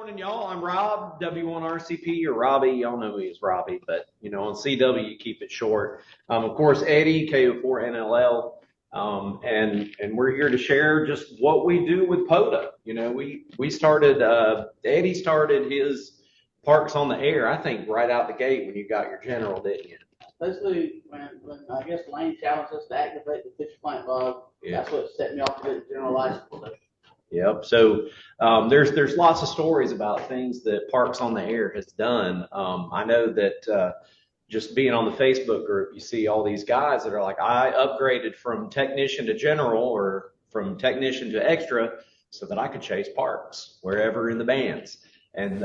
morning, y'all. I'm Rob, W1RCP, or Robbie. Y'all know me as Robbie, but, on CW, you keep it short. Of course, Eddie, KO4NLL, and we're here to share just what we do with POTA. We started, Eddie started his Parks on the Air, I think, right out the gate when you got your general, didn't you? Basically, when I guess Lane challenged us to activate the fish plant bug, that's what set me off to get the general license. Yep. So there's lots of stories about things that Parks on the Air has done. I know that just being on the Facebook group, you see all these guys that are like, I upgraded from technician to general or from technician to extra so that I could chase Parks wherever in the bands. And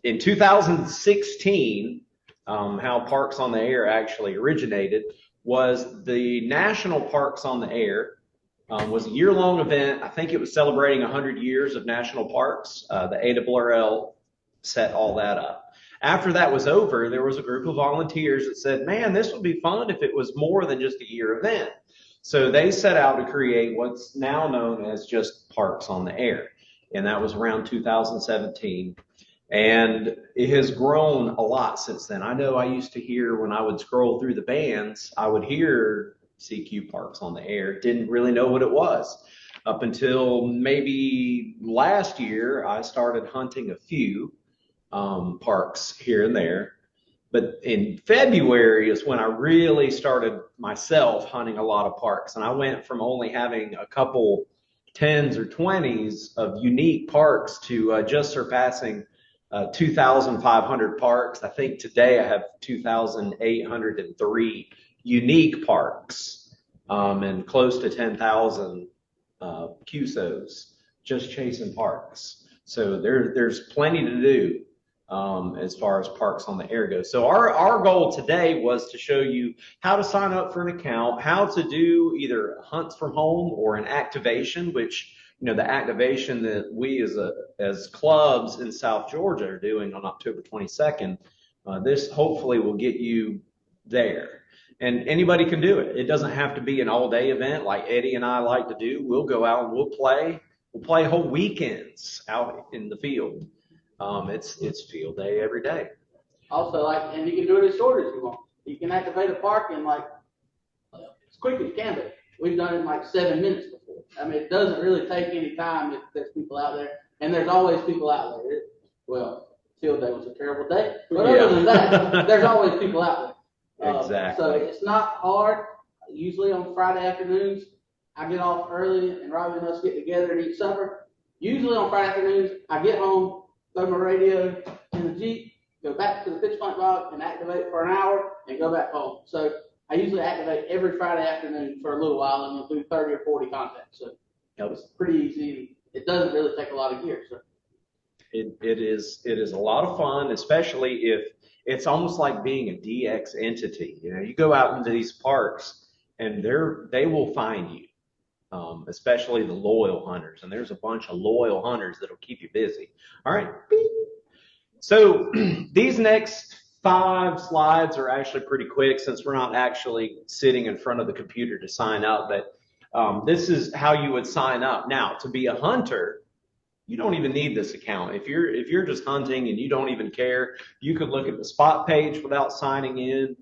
in 2016, how Parks on the Air actually originated was the National Parks on the Air. Was a year-long event. I think it was celebrating 100 years of national parks. The ARRL set all that up. After that was over, there was a group of volunteers that said, man, this would be fun if it was more than just a year event. So they set out to create what's now known as just Parks on the Air. And that was around 2017. And it has grown a lot since then. I know I used to hear when I would scroll through the bands, I would hear CQ Parks on the Air, didn't really know what it was up until maybe last year. I started hunting a few parks here and there, but in February is when I really started myself hunting a lot of parks, and I went from only having a couple 10s or 20s of unique parks to just surpassing 2,500 parks. I think today I have 2,803 unique parks, and close to 10,000 QSOs just chasing parks. So there's plenty to do as far as Parks on the Air goes. So our goal today was to show you how to sign up for an account, how to do either hunts from home or an activation, which the activation that we as clubs in South Georgia are doing on October 22nd. This hopefully will get you there. And anybody can do it. It doesn't have to be an all-day event like Eddie and I like to do. We'll go out and we'll play whole weekends out in the field. It's field day every day. Also, and you can do it as short as you want. You can activate a park in as quick as you can, but we've done it in 7 minutes before. I mean, it doesn't really take any time if there's people out there, and there's always people out there. Well, field day was a terrible day, but other than that, there's always people out there. Exactly. So it's not hard. Usually on Friday afternoons, I get off early and Robbie and us get together and eat supper. Usually on Friday afternoons, I get home, throw my radio in the Jeep, go back to the fish plant bog and activate for an hour and go back home. So I usually activate every Friday afternoon for a little while and we'll do 30 or 40 contacts. So it's pretty easy. It doesn't really take a lot of gear. So it is a lot of fun, especially if it's almost like being a DX entity. You go out into these parks and they will find you, especially the loyal hunters. And there's a bunch of loyal hunters that'll keep you busy. All right. So these next 5 slides are actually pretty quick since we're not actually sitting in front of the computer to sign up. But this is how you would sign up. Now, to be a hunter, you don't even need this account. If you're just hunting and you don't even care, you could look at the spot page without signing in.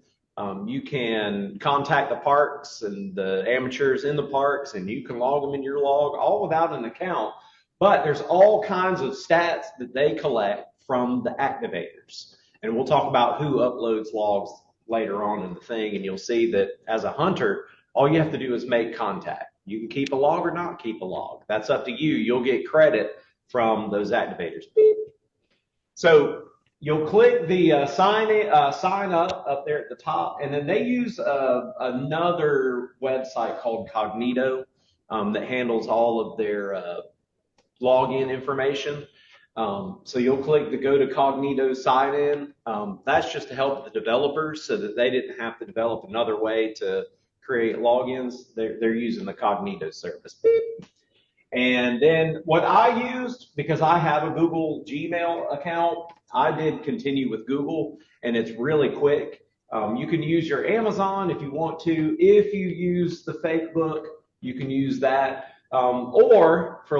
You can contact the parks and the amateurs in the parks, and you can log them in your log, all without an account. But there's all kinds of stats that they collect from the activators. And we'll talk about who uploads logs later on in the thing, and you'll see that as a hunter, all you have to do is make contact. You can keep a log or not keep a log. That's up to you. You'll get credit from those activators. Beep. So you'll click the sign up there at the top, and then they use another website called Cognito that handles all of their login information. So you'll click the go to Cognito sign in. That's just to help the developers so that they didn't have to develop another way to create logins. They're using the Cognito service. Beep. And then what I used, because I have a Google Gmail account, I did continue with Google, and it's really quick. You can use your Amazon if you want to. If you use the fake book, you can use that. Or for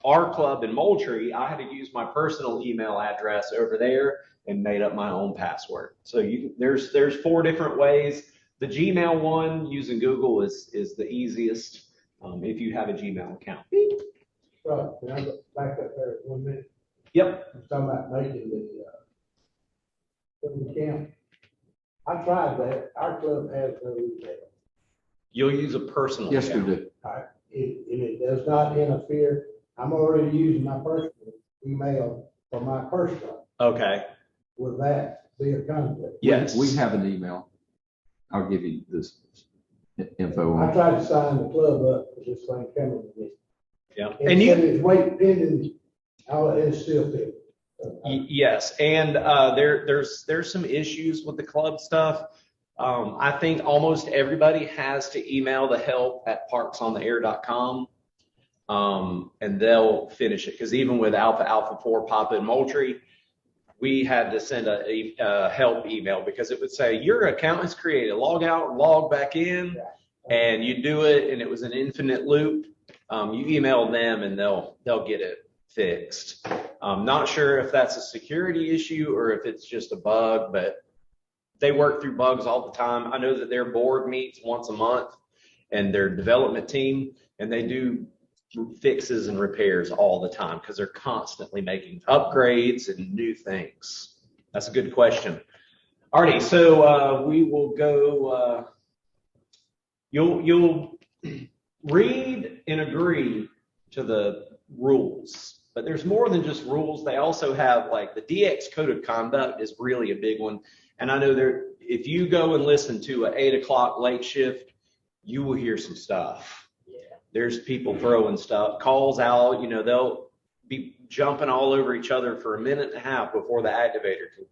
our club in Moultrie, I had to use my personal email address over there and made up my own password. So there's 4 different ways. The Gmail one using Google is the easiest if you have a Gmail account. Right, can I go back up there 1 minute? Yep. I'm talking about making the account. I tried that. Our club has no email. You'll use a personal Yes, account. we do. It does not interfere. I'm already using my personal email for my personal. Okay. Would that be a conflict? Yes. We have an email. I'll give you this info I on. tried to sign the club up for this thing coming to me. Yeah. And And it said you, it's waiting pending, it's still pending. yes. And there's some issues with the club stuff. I think almost everybody has to email the help at parksontheair.com. And they'll finish it. Because even with Alpha 4 Papa and Moultrie, we had to send a help email because it would say your account is created, log out, log back in, and you do it, and it was an infinite loop. You email them and they'll get it fixed. I'm not sure if that's a security issue or if it's just a bug, but they work through bugs all the time. I know that their board meets once a month and their development team, and they do fixes and repairs all the time because they're constantly making upgrades and new things. That's a good question. Alrighty, so we will go. You'll read and agree to the rules, but there's more than just rules. They also have like the DX code of conduct is really a big one. And I know if you go and listen to an 8 o'clock late shift, you will hear some stuff. There's people throwing stuff, calls out, they'll be jumping all over each other for a minute and a half before the activator can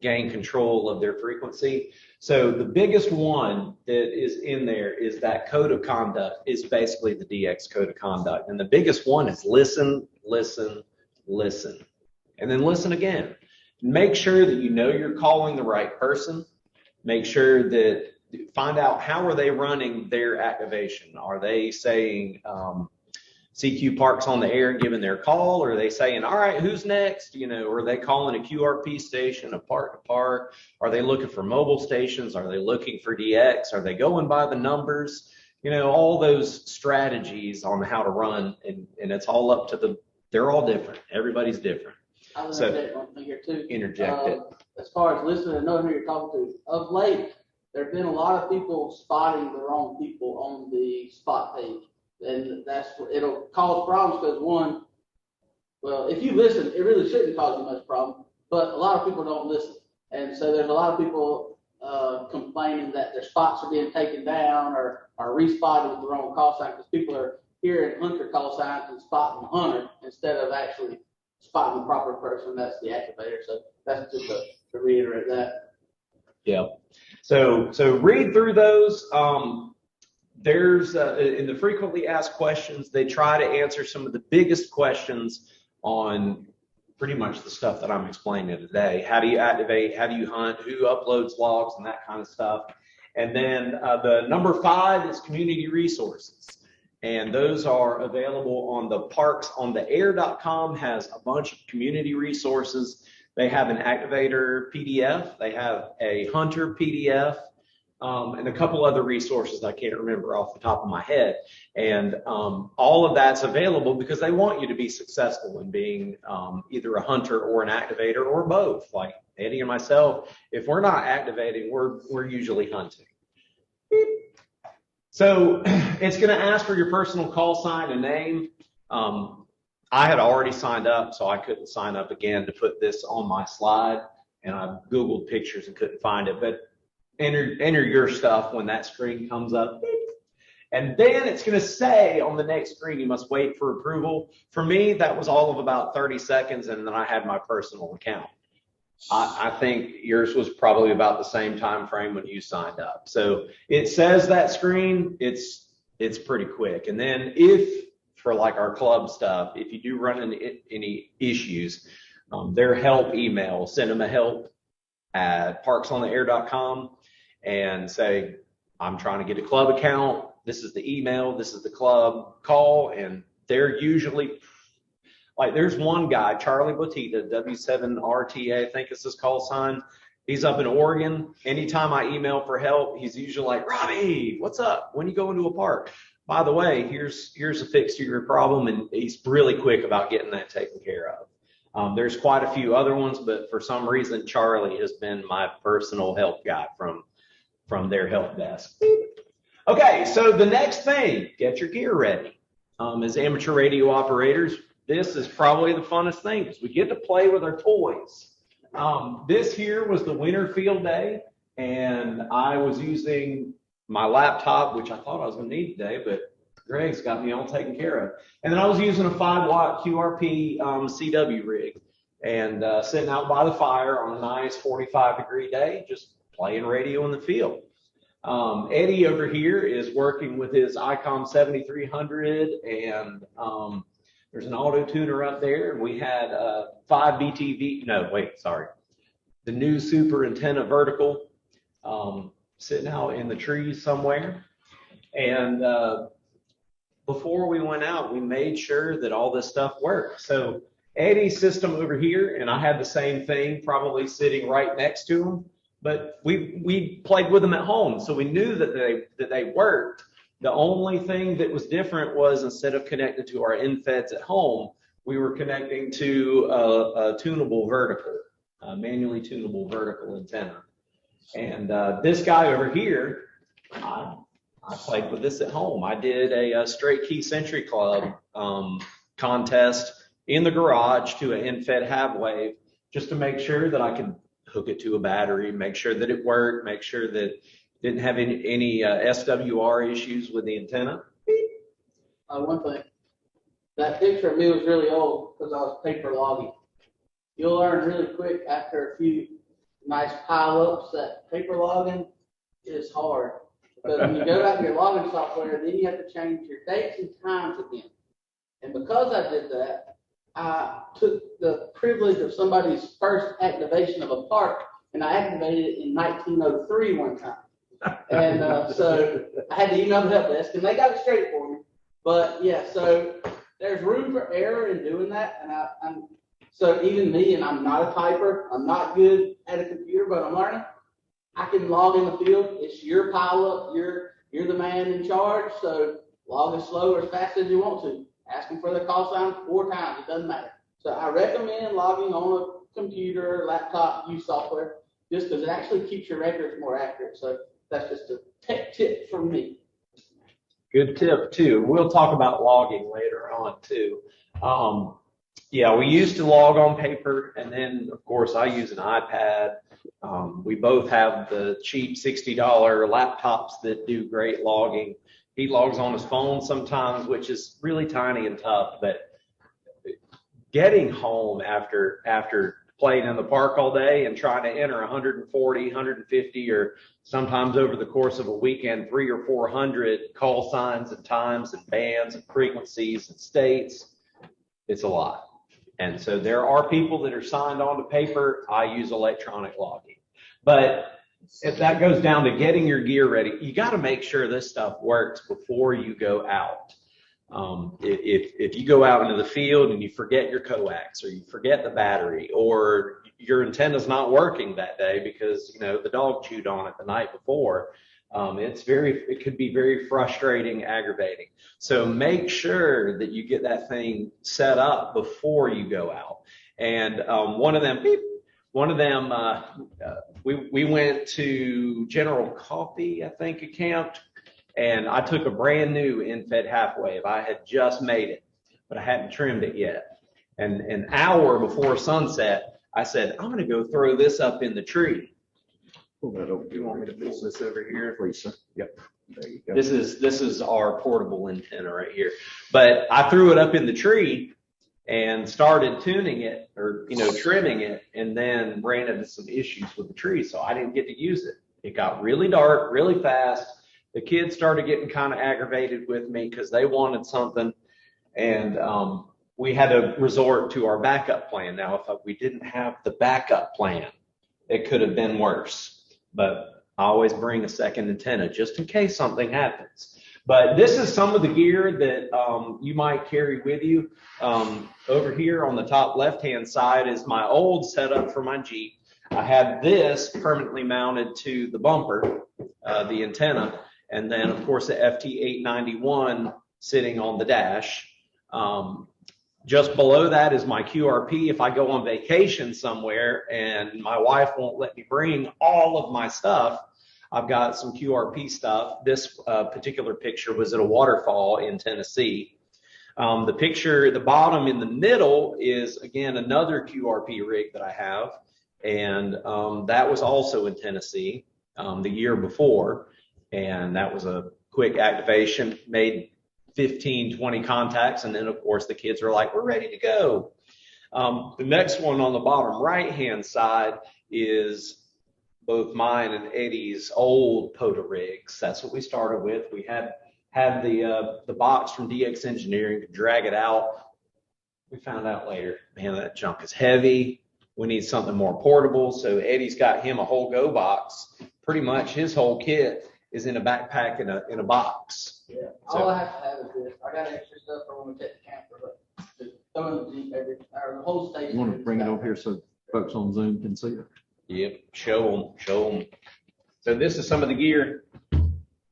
gain control of their frequency. So the biggest one that is in there is that code of conduct is basically the DX code of conduct. And the biggest one is listen, listen, listen, and then listen again. Make sure that you know you're calling the right person. Make sure that find out how are they running their activation. Are they saying CQ Parks on the Air and giving their call? Or are they saying, all right, who's next? Or are they calling a QRP station, a park to park? Are they looking for mobile stations? Are they looking for DX? Are they going by the numbers? All those strategies on how to run, and it's all up to they're all different. Everybody's different. I was So, interject one thing here too. interject it. As far as listening and knowing who you're talking to, of late, there have been a lot of people spotting the wrong people on the spot page. And it'll cause problems because one, well, if you listen, it really shouldn't cause you much problem, but a lot of people don't listen. And so there's a lot of people complaining that their spots are being taken down or are respotted with the wrong call sign because people are hearing hunter call signs and spotting the hunter instead of actually spotting the proper person. That's the activator. So that's just to reiterate that. Yeah. So read through those. There's in the frequently asked questions, they try to answer some of the biggest questions on pretty much the stuff that I'm explaining today. How do you activate? How do you hunt? Who uploads logs and that kind of stuff? And then the number 5 is community resources. And those are available on the parksontheair.com has a bunch of community resources. They have an activator PDF. They have a hunter PDF. And a couple other resources I can't remember off the top of my head. And all of that's available because they want you to be successful in being either a hunter or an activator or both. Like Eddie and myself, if we're not activating, we're usually hunting. So it's going to ask for your personal call sign and name. I had already signed up, so I couldn't sign up again to put this on my slide. And I Googled pictures and couldn't find it. But enter your stuff when that screen comes up. And then it's going to say on the next screen, you must wait for approval. For me, that was all of about 30 seconds, and then I had my personal account. I think yours was probably about the same time frame when you signed up. So it says that screen, it's pretty quick. And then if, for like our club stuff, if you do run into any issues, their help email, send them a help at parksontheair.com and say, I'm trying to get a club account. This is the email. This is the club call. And they're usually Like there's one guy, Charlie Botita, W1RCP, I think is his call sign. He's up in Oregon. Anytime I email for help, he's usually like, Robbie, what's up? When you go into a park? By the way, here's a fix to your problem. And he's really quick about getting that taken care of. There's quite a few other ones, but for some reason, Charlie has been my personal help guy from their help desk. Okay, so the next thing, get your gear ready. As amateur radio operators, this is probably the funnest thing because we get to play with our toys. This here was the winter field day, and I was using my laptop, which I thought I was going to need today, but Greg's got me all taken care of. And then I was using a 5-watt QRP CW rig and sitting out by the fire on a nice 45-degree day, just playing radio in the field. Eddie over here is working with his ICOM 7300, and there's an auto tuner up there, and we had 5 BTV, no, wait, sorry. The new super antenna vertical sitting out in the trees somewhere. And before we went out, we made sure that all this stuff worked. So Eddie's system over here, and I had the same thing probably sitting right next to him, but we played with them at home, so we knew that they worked. The only thing that was different was instead of connected to our in-feds at home, we were connecting to a tunable vertical, a manually tunable vertical antenna. And this guy over here, I played with this at home. I did a straight key Century Club contest in the garage to an in-fed half-wave just to make sure that I could hook it to a battery, make sure that it worked, make sure that didn't have any SWR issues with the antenna. One thing, that picture of me was really old because I was paper logging. You'll learn really quick after a few nice pile-ups that paper logging is hard. Because when you go out to your logging software, then you have to change your dates and times again. And because I did that, I took the privilege of somebody's first activation of a park, and I activated it in 1903 one time. And so I had to email the help desk, and they got it straight for me. But yeah, so there's room for error in doing that. And so even me, and I'm not a typer, I'm not good at a computer, but I'm learning. I can log in the field. It's your pile up. You're the man in charge. So log as slow or as fast as you want to. Ask them for the call sign 4 times. It doesn't matter. So I recommend logging on a computer, laptop, use software, just because it actually keeps your records more accurate. So that's just a tech tip from me. Good tip too. We'll talk about logging later on too. Yeah, we used to log on paper, and then of course I use an iPad. We both have the cheap $60 laptops that do great logging. He logs on his phone sometimes, which is really tiny and tough, but getting home after playing in the park all day and trying to enter 140, 150, or sometimes over the course of a weekend, 300 or 400 call signs and times and bands and frequencies and states, it's a lot. And so there are people that are signed on to paper. I use electronic logging. But if that goes down to getting your gear ready, you got to make sure this stuff works before you go out. If you go out into the field and you forget your coax, or you forget the battery, or your antenna's not working that day because the dog chewed on it the night before, it could be very frustrating, aggravating. So make sure that you get that thing set up before you go out. And we went to General Coffee, I think it camped, and I took a brand new in-fed half-wave. I had just made it, but I hadn't trimmed it yet. And an hour before sunset, I said, I'm going to go throw this up in the tree. You want me to pull this over here? Please, sir. Yep. There you go. This is our portable antenna right here. But I threw it up in the tree and started tuning it, or trimming it, and then ran into some issues with the tree, so I didn't get to use it. It got really dark really fast. The kids started getting kind of aggravated with me because they wanted something, and we had to resort to our backup plan. Now, if we didn't have the backup plan, it could have been worse. But I always bring a second antenna just in case something happens. But this is some of the gear that you might carry with you. Over here on the top left-hand side is my old setup for my Jeep. I had this permanently mounted to the bumper, the antenna, and then of course the FT891 sitting on the dash. Just below that is my QRP. If I go on vacation somewhere and my wife won't let me bring all of my stuff, I've got some QRP stuff. This particular picture was at a waterfall in Tennessee. The picture at the bottom in the middle is, again, another QRP rig that I have. And that was also in Tennessee the year before. And that was a quick activation, made 15, 20 contacts. And then, of course, the kids are like, we're ready to go. The next one on the bottom right-hand side is both mine and Eddie's old POTA rigs. That's what we started with. We had the box from DX Engineering to drag it out. We found out later, man, that junk is heavy. We need something more portable. So Eddie's got him a whole go box. Pretty much his whole kit is in a backpack in a box. Yeah. All I have to have is this. I got extra stuff for when we take the camper, but just throw in the Jeep or the whole station. You want to bring it over here so folks on Zoom can see it? Yep, show them. So this is some of the gear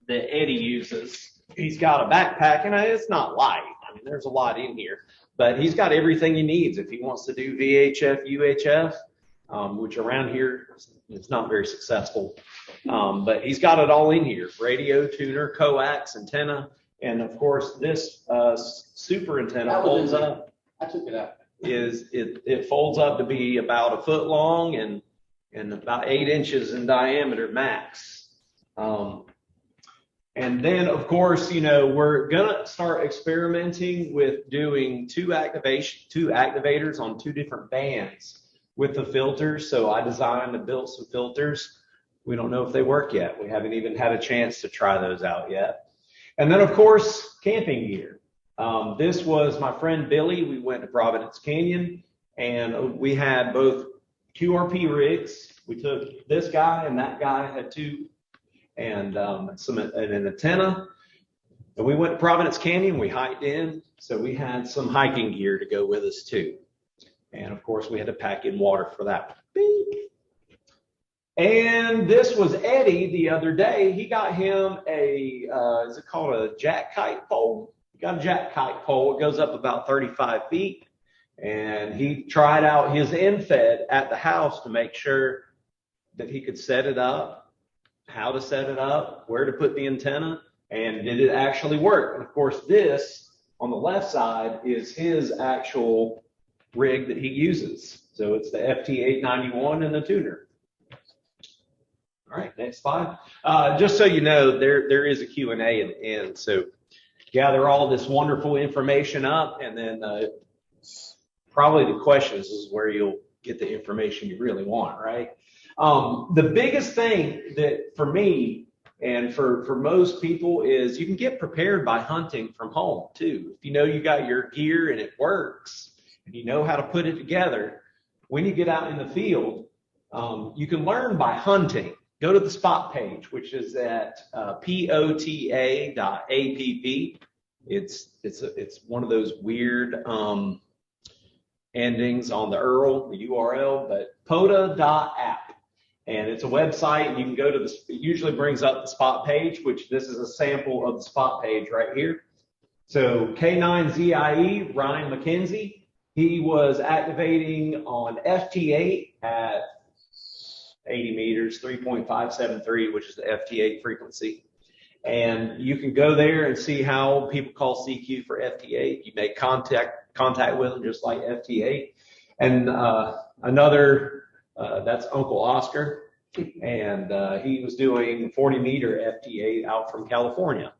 that Eddie uses. He's got a backpack, and it's not light. I mean, there's a lot in here, but he's got everything he needs if he wants to do VHF, UHF, which around here it's not very successful. But he's got it all in here: radio, tuner, coax, antenna, and of course this super antenna folds up. I took it out. It folds up to be about a foot long and about 8 inches in diameter max. And then, of course, we're gonna start experimenting with doing two activators on 2 different bands with the filters. So I designed and built some filters. We don't know if they work yet. We haven't even had a chance to try those out yet. And then, of course, camping gear. This was my friend Billy. We went to Providence Canyon, and we had both QRP rigs. We took this guy, and that guy had 2, and an antenna. And we went to Providence Canyon. We hiked in, so we had some hiking gear to go with us too. And of course, we had to pack in water for that. Beep. And this was Eddie the other day. He got him is it called a jack kite pole? He got a jack kite pole. It goes up about 35 feet. And he tried out his end-fed at the house to make sure that he could set it up, how to set it up, where to put the antenna, and did it actually work? And of course, this on the left side is his actual rig that he uses. So it's the FT891 and the tuner. All right, next slide. Just so you know, there is a Q&A at the end. So gather all this wonderful information up, and then probably the questions is where you'll get the information you really want, right? The biggest thing that for me and for most people is you can get prepared by hunting from home too. If you know you got your gear and it works and you know how to put it together, when you get out in the field, you can learn by hunting. Go to the spot page, which is at POTA.app. It's one of those weird endings on the URL, the URL, but POTA.app. And it's a website, and you can go to it usually brings up the spot page, which this is a sample of the spot page right here. So K9ZIE, Ryan McKenzie, he was activating on FT8 at 80 meters, 3.573, which is the FT8 frequency. And you can go there and see how people call CQ for FT8. You make contact with them just like FT8. And that's Uncle Oscar, and he was doing 40-meter FT8 out from California.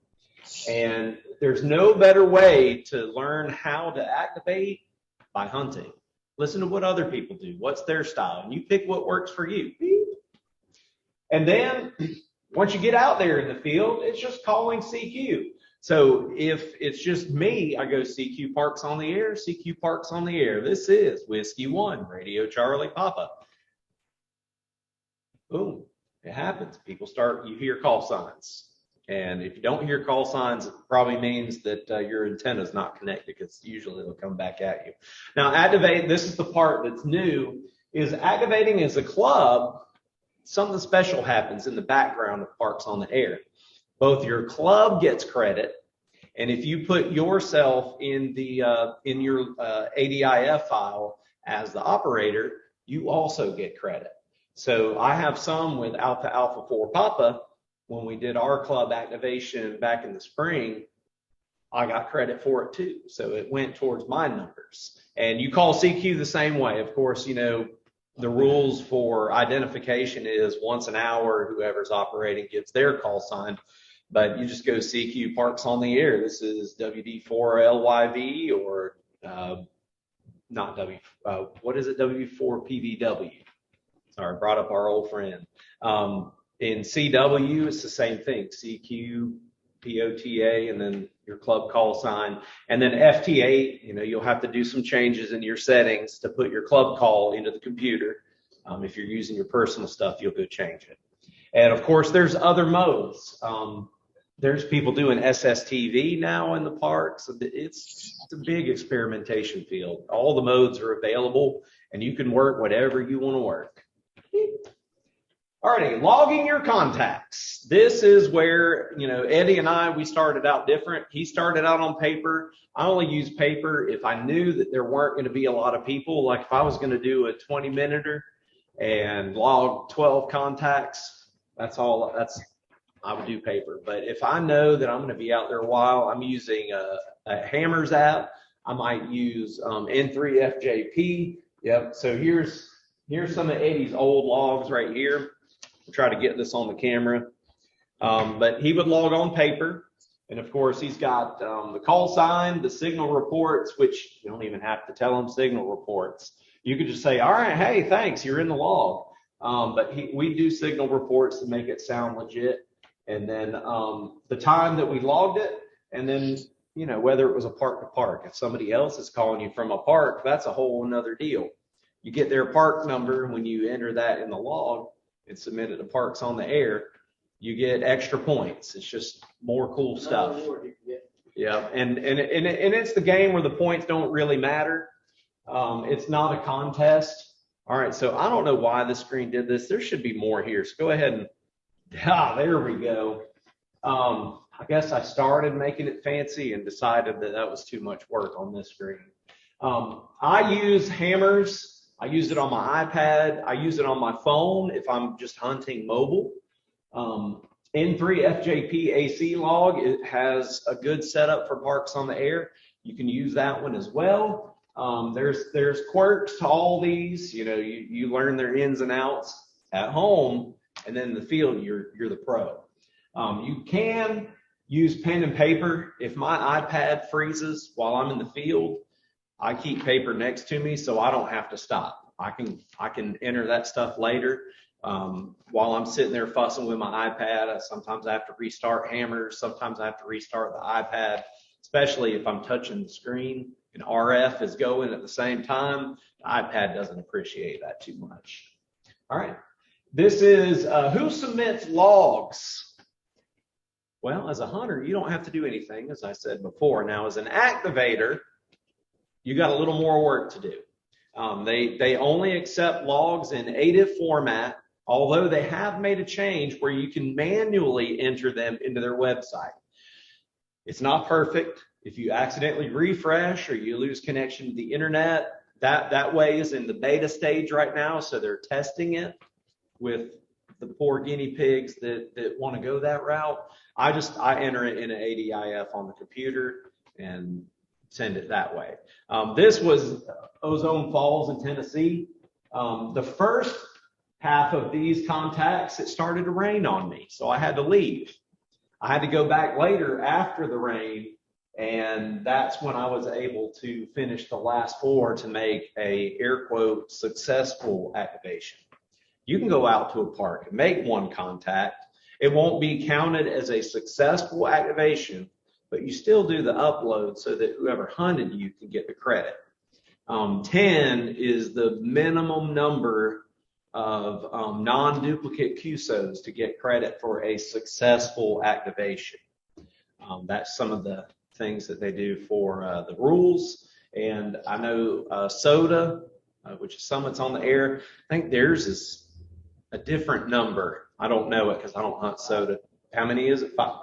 And there's no better way to learn how to activate by hunting. Listen to what other people do. What's their style? And you pick what works for you. And then once you get out there in the field, it's just calling CQ. So if it's just me, I go CQ Parks on the air, CQ Parks on the air. This is Whiskey 1, Radio Charlie Papa. Boom, it happens. You hear call signs. And if you don't hear call signs, it probably means that your antenna is not connected, because usually it'll come back at you. Now, activate, this is the part that's new, is activating as a club. Something special happens in the background of Parks on the Air. Both your club gets credit, and if you put yourself in the in your ADIF file as the operator, you also get credit. So I have some with Alpha 4 Papa. When we did our club activation back in the spring, I got credit for it too. So it went towards my numbers. And you call CQ the same way. Of course, you know, the rules for identification is once an hour, whoever's operating gives their call sign. But you just go CQ Parks on the Air. This is WD4LYV or not what is it? W4PVW. Sorry, brought up our old friend. In CW, it's the same thing. CQ, POTA, and then your club call sign. And then FT8, you know, you'll have to do some changes in your settings to put your club call into the computer. If you're using your personal stuff, you'll go change it. And of course, there's other modes. There's people doing SSTV now in the parks. It's a big experimentation field. All the modes are available, and you can work whatever you want to work. Alrighty, logging your contacts. This is where, you know, Eddie and I, we started out different. He started out on paper. I only used paper if I knew that there weren't going to be a lot of people. Like if I was going to do a 20-minute and log 12 contacts, I would do paper. But if I know that I'm going to be out there a while, I'm using a Hammers app. I might use N3FJP. Yep. So here's some of Eddie's old logs right here. I'll try to get this on the camera. But he would log on paper. And of course, he's got the call sign, the signal reports, which you don't even have to tell him signal reports. You could just say, all right, hey, thanks, you're in the log. But we do signal reports to make it sound legit. And then the time that we logged it, and then, you know, whether it was a park to park. If somebody else is calling you from a park, that's a whole another deal. You get their park number when you enter that in the log and submit it to Parks on the Air, you get extra points. It's just more cool stuff. Yeah, and it's the game where the points don't really matter. It's not a contest. All right, so I don't know why the screen did this. There should be more here. So go ahead and, there we go. I guess I started making it fancy and decided that was too much work on this screen. I use Hammers. I use it on my iPad. I use it on my phone if I'm just hunting mobile. N3FJP AC log, it has a good setup for Parks on the Air. You can use that one as well. There's quirks to all these. You know, you learn their ins and outs at home, and then in the field, you're the pro. You can use pen and paper. If my iPad freezes while I'm in the field, I keep paper next to me so I don't have to stop. I can enter that stuff later. While I'm sitting there fussing with my iPad, sometimes I have to restart Hammers. Sometimes I have to restart the iPad, especially if I'm touching the screen and RF is going at the same time. The iPad doesn't appreciate that too much. All right. This is who submits logs. Well, as a hunter, you don't have to do anything, as I said before. Now, as an activator, you got a little more work to do. They only accept logs in ADIF format, although they have made a change where you can manually enter them into their website. It's not perfect. If you accidentally refresh or you lose connection to the internet, that way is in the beta stage right now, so they're testing it with the poor guinea pigs that want to go that route. I enter it in an ADIF on the computer and send it that way. This was Ozone Falls in Tennessee. The first half of these contacts, it started to rain on me, so I had to leave. I had to go back later after the rain, and that's when I was able to finish the last 4 to make a air quote successful activation. You can go out to a park and make 1 contact. It won't be counted as a successful activation, but you still do the upload so that whoever hunted you can get the credit. 10 is the minimum number of non-duplicate QSOs to get credit for a successful activation. That's some of the things that they do for the rules. And I know SOTA, which is Summits on the Air, I think theirs is a different number. I don't know it because I don't hunt SOTA. How many is it? 5.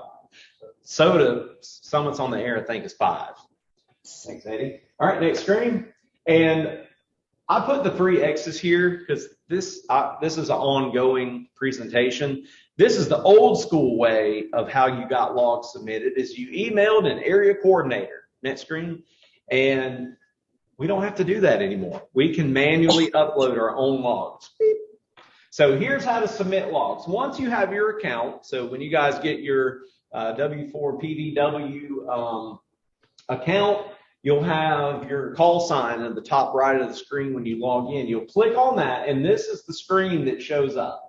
SOTA, Summits on the Air, I think is 5. Thanks, Eddie. All right, next screen. And I put the 3 X's here because this is an ongoing presentation. This is the old school way of how you got logs submitted is you emailed an area coordinator, next screen, and we don't have to do that anymore. We can manually upload our own logs. So here's how to submit logs. Once you have your account, so when you guys get your W4PDW account, you'll have your call sign at the top right of the screen when you log in. You'll click on that, and this is the screen that shows up.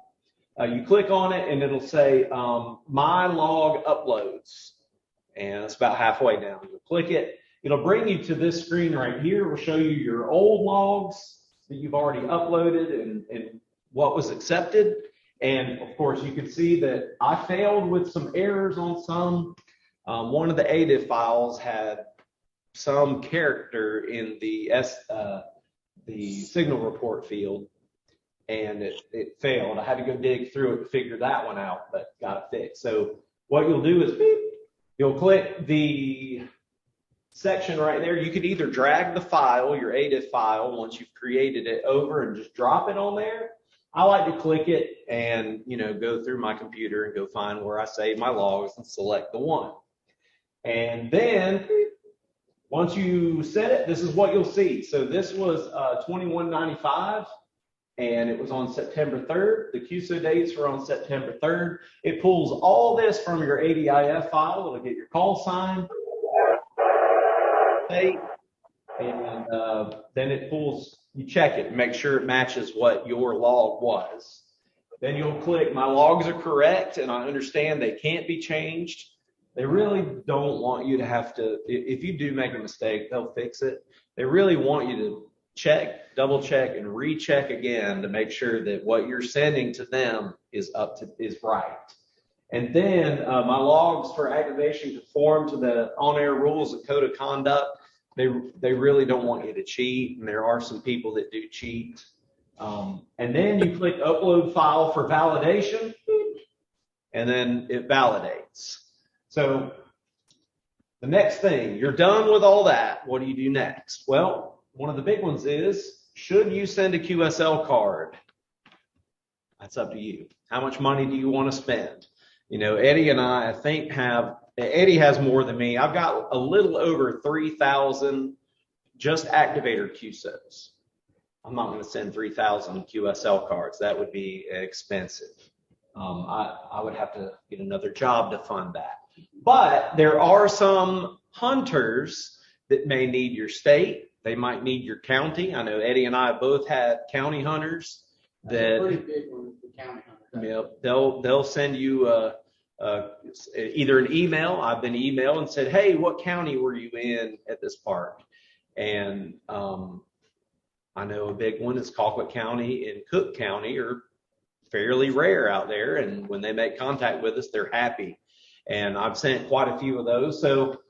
You click on it, and it'll say, My Log Uploads. And it's about halfway down. You'll click it. It'll bring you to this screen right here. It will show you your old logs that you've already uploaded and what was accepted. And, of course, you can see that I failed with some errors on some. One of the ADIF files had some character in the signal report field, and it failed. I had to go dig through it to figure that one out, but got it fixed. So what you'll do is you'll click the section right there. You could either drag the file, your ADIF file, once you've created it, over and just drop it on there. I like to click it and, go through my computer and go find where I save my logs and select the one. And then once you set it, this is what you'll see. So this was 2195, and it was on September 3rd. The QSO dates were on September 3rd. It pulls all this from your ADIF file. It'll get your call sign, date, and then it pulls, you check it, make sure it matches what your log was. Then you'll click, my logs are correct, and I understand they can't be changed. They really don't want you to have to, if you do make a mistake, they'll fix it. They really want you to check, double check, and recheck again to make sure that what you're sending to them is right. And then my logs for activation conform to the on-air rules of code of conduct. They really don't want you to cheat, and there are some people that do cheat. And then you click upload file for validation, and then it validates. So the next thing, you're done with all that. What do you do next? Well, one of the big ones is, should you send a QSL card? That's up to you. How much money do you want to spend? Eddie and I think Eddie has more than me. I've got a little over 3,000 just activator QSOs. I'm not going to send 3,000 QSL cards. That would be expensive. I would have to get another job to fund that. But there are some hunters that may need your state. They might need your county. I know Eddie and I both had county hunters that pretty big one, the county hunter. they'll send you either an email. I've been emailed and said, hey, what county were you in at this park? And I know a big one is Colquitt County and Cook County are fairly rare out there. And when they make contact with us, they're happy. And I've sent quite a few of those. So,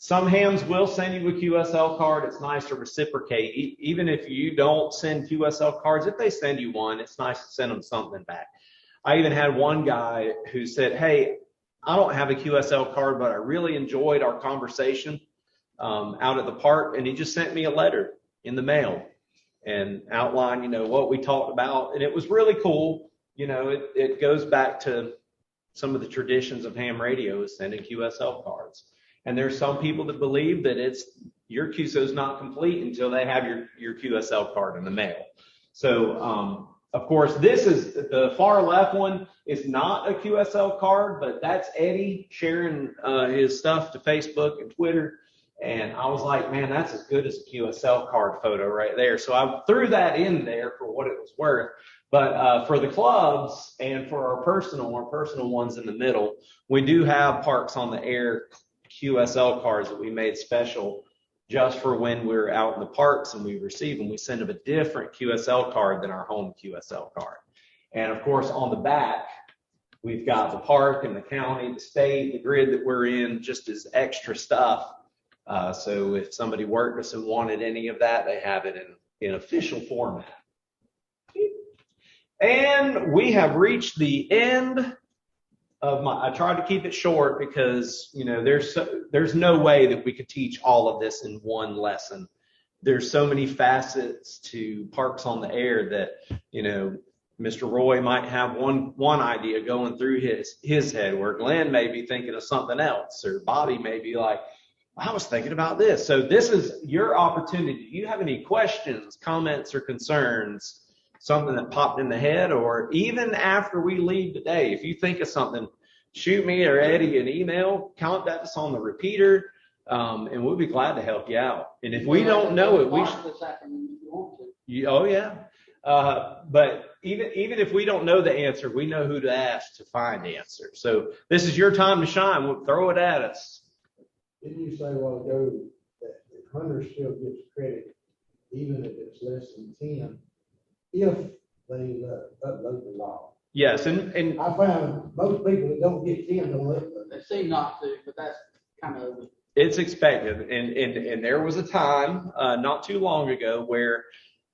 some hams will send you a QSL card. It's nice to reciprocate. Even if you don't send QSL cards, if they send you one, it's nice to send them something back. I even had one guy who said, hey, I don't have a QSL card, but I really enjoyed our conversation out at the park. And he just sent me a letter in the mail and outlined, what we talked about. And it was really cool. It goes back to some of the traditions of ham radio is sending QSL cards. And there's some people that believe that your QSO is not complete until they have your QSL card in the mail. So, of course, this is the far left one is not a QSL card, but that's Eddie sharing his stuff to Facebook and Twitter. And I was like, man, that's as good as a QSL card photo right there. So I threw that in there for what it was worth. But for the clubs and for our personal ones in the middle, we do have Parks on the Air QSL cards that we made special just for when we're out in the parks and we receive them. We send them a different QSL card than our home QSL card. And of course, on the back, we've got the park and the county, the state, the grid that we're in, just as extra stuff. So if somebody worked us and wanted any of that, they have it in official format. And we have reached the end of I tried to keep it short because, you know, there's no way that we could teach all of this in one lesson. There's so many facets to Parks on the Air that, you know, Mr. Roy might have one idea going through his head, where Glenn may be thinking of something else, or Bobby may be like, I was thinking about this. So this is your opportunity. Do you have any questions, comments, or concerns? Something that popped in the head, or even after we leave today, if you think of something, shoot me or Eddie an email, contact us on the repeater, and we'll be glad to help you out. And if we don't know it, we should. Oh yeah. But even if we don't know the answer, we know who to ask to find the answer. So this is your time to shine. We'll throw it at us. Didn't you say a while ago that the hunter still gets credit even if it's less than 10? If they upload the law. Yes, and I found most people that don't get 10 don't upload. They seem not to, but that's kind of. it's expected. And there was a time not too long ago where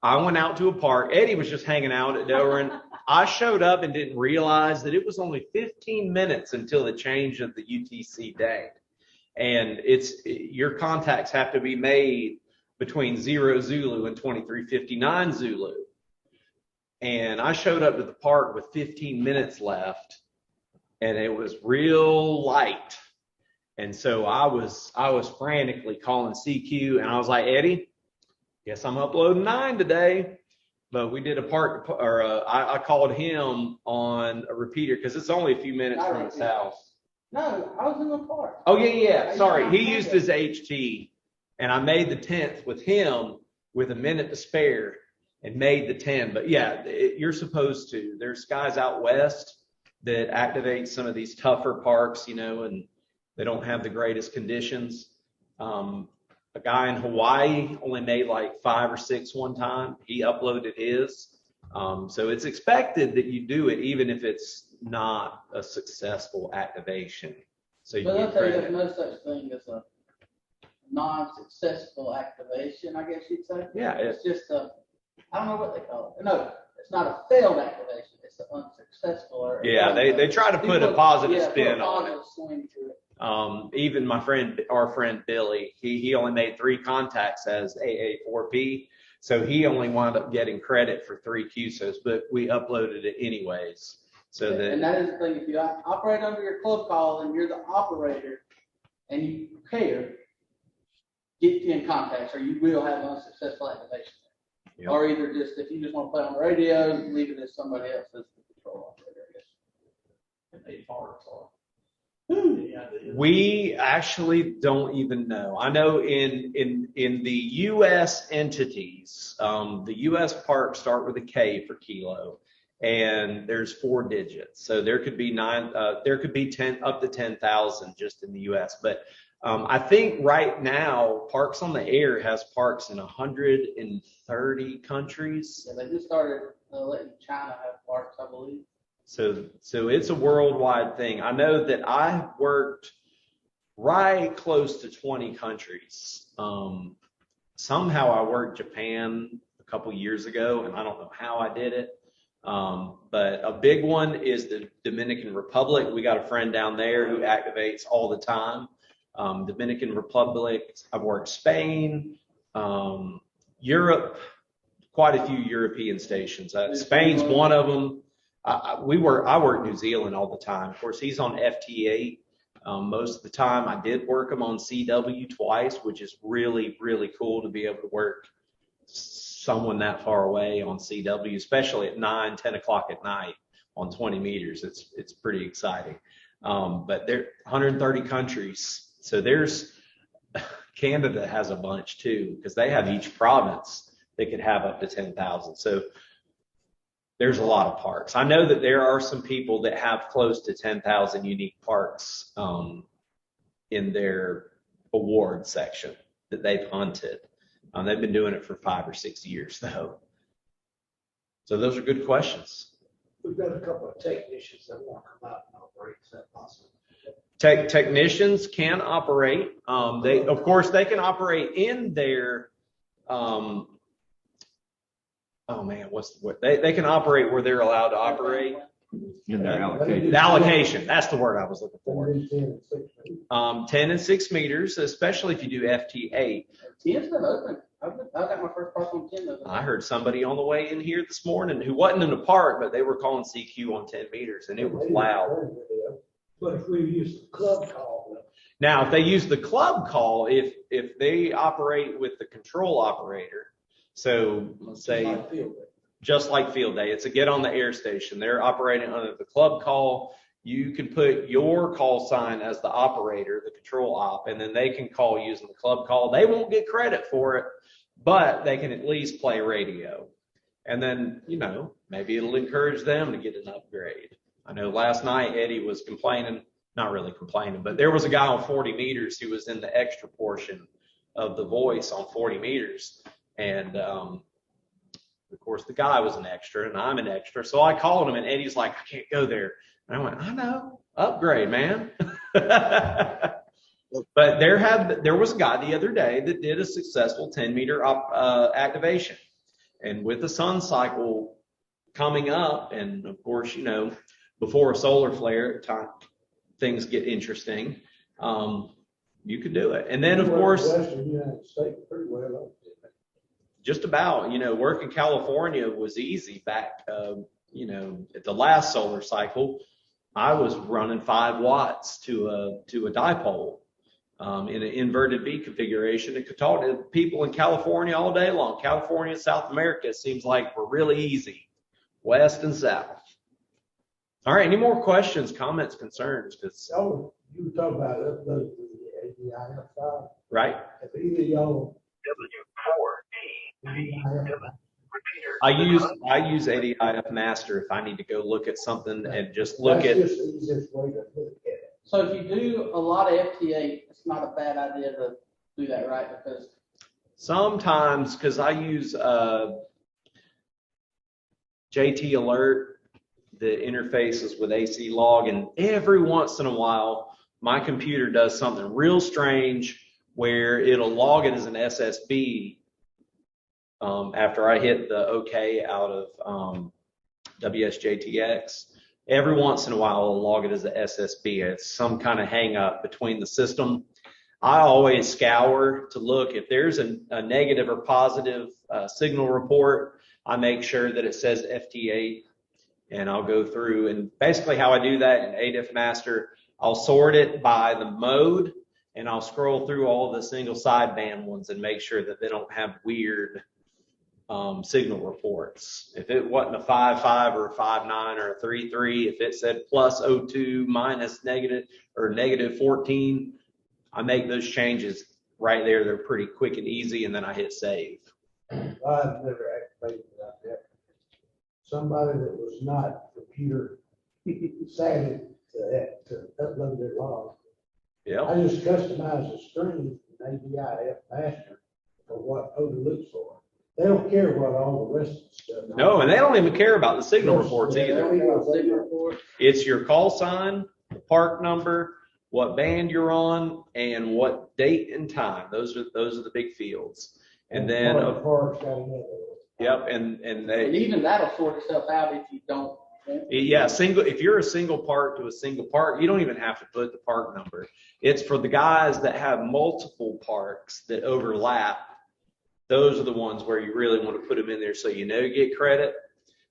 I went out to a park. Eddie was just hanging out at Delran. I showed up and didn't realize that it was only 15 minutes until the change of the UTC day. And your contacts have to be made between 0 Zulu and 2359 Zulu. And I showed up to the park with 15 minutes left, and it was real light. And so I was frantically calling CQ, and I was like, Eddie, guess I'm uploading 9 today. But we did I called him on a repeater because it's only a few minutes from his house. No, I was in the park. Oh, yeah. Sorry. He used his HT, and I made the 10th with him with a minute to spare and made the 10. But yeah, you're supposed to. There's guys out west that activate some of these tougher parks, and they don't have the greatest conditions. A guy in Hawaii only made like 5 or 6 one time. He uploaded his. So it's expected that you do it even if it's not a successful activation. So you I'll tell you, there's no such thing as a non-successful activation, I guess you'd say. Yeah. It's just I don't know what they call it. No, it's not a failed activation. It's an unsuccessful. They try to put a positive spin on it. Swing to it. Even our friend Billy, he only made 3 contacts as AA4P. So he only wound up getting credit for 3 QSOs, but we uploaded it anyways. And that is the thing, if you operate under your club call and you're the operator and you care, get 10 contacts or you will have an unsuccessful activation. Yep. Or either just, if you just want to play on the radio, leave it as somebody else as the control operator, I guess. We actually don't even know. I know in the U.S. entities, the U.S. parks start with a K for kilo, and there's 4 digits. So there could be 10 up to 10,000 just in the U.S. But I think right now Parks on the Air has parks in 130 countries. Yeah, they just started letting China have parks, I believe. So it's a worldwide thing. I know that I worked right close to 20 countries. Somehow I worked Japan a couple years ago, and I don't know how I did it. But a big one is the Dominican Republic. We got a friend down there who activates all the time. Dominican Republic, I've worked Spain, Europe, quite a few European stations. Spain's one of them. I work New Zealand all the time. Of course, he's on FT8 most of the time. I did work him on CW twice, which is really, really cool to be able to work someone that far away on CW, especially at 9, 10 o'clock at night on 20 meters. It's pretty exciting. But there 130 countries. So Canada has a bunch too, because they have each province that could have up to 10,000. So there's a lot of parks. I know that there are some people that have close to 10,000 unique parks in their award section. that they've hunted. They've been doing it for 5 or 6 years though. So those are good questions. We've got a couple of technicians that want to come out and operate. Is that possible? Technicians can operate. Of course, they can operate in their, oh man, they can operate where they're allowed to operate. In their allocation. The allocation, that's the word I was looking for. 10 and 6 meters. 10 and 6 meters, especially if you do FT8. 10's been open. I got my first park on 10 open. I heard somebody on the way in here this morning who wasn't in the park, but they were calling CQ on 10 meters, and it was loud. But if we use the club call. Now, if they use the club call, if they operate with the control operator, so let's say just like field day, it's a get on the air station. They're operating under the club call. You can put your call sign as the operator, the control op, and then they can call using the club call. They won't get credit for it, but they can at least play radio. And then, maybe it'll encourage them to get an upgrade. I know last night Eddie was complaining, not really complaining, but there was a guy on 40 meters who was in the extra portion of the voice on 40 meters. And, of course, the guy was an extra and I'm an extra. So I called him and Eddie's like, I can't go there. And I went, I know, upgrade, man. But there was a guy the other day that did a successful 10-meter activation. And with the sun cycle coming up, and of course, before a solar flare, things get interesting. You could do it. And then, of course, Western United States pretty well. just about, work in California was easy back, at the last solar cycle. I was running 5 watts to a dipole in an inverted V configuration. It could talk to people in California all day long. California and South America seems like we're really easy, west and south. All right, any more questions, comments, concerns? Oh, you were talking about upload to the ADIF file. Right. If either y'all I use ADIF Master if I need to go look at something and just look at. That's just the easiest way to look at it. So if you do a lot of FT8, it's not a bad idea to do that, right? Because Sometimes, because I use JT Alert, the interfaces with AC Log, and every once in a while, my computer does something real strange where it'll log it as an SSB after I hit the OK out of WSJTX. Every once in a while, I'll log it as a SSB. It's some kind of hang up between the system. I always scour to look if there's a negative or positive signal report. I make sure that it says FT8, and I'll go through. And basically how I do that in ADIF Master, I'll sort it by the mode, and I'll scroll through all the single sideband ones and make sure that they don't have weird signal reports. If it wasn't a 5.5 or a 5.9 or a 3.3, if it said plus 0.2 minus negative or negative 14, I make those changes right there. They're pretty quick and easy, and then I hit save. I've never activated that yet. Somebody that was not computer savvy to upload their log. Yeah. I just customized the screen in ADIF Master for what POTA looks for. They don't care what all the rest of the stuff. No, and they don't even care about the signal reports Yeah, either. they don't care. signal report. It's your call sign, the park number, what band you're on, and what date and time. Those are the big fields. And then, Park's got another. yep, and And they, even that'll sort itself out if you don't. yeah, if you're a single park to a single park, you don't even have to put the park number. It's for the guys that have multiple parks that overlap. Those are the ones where you really want to put them in there so you get credit.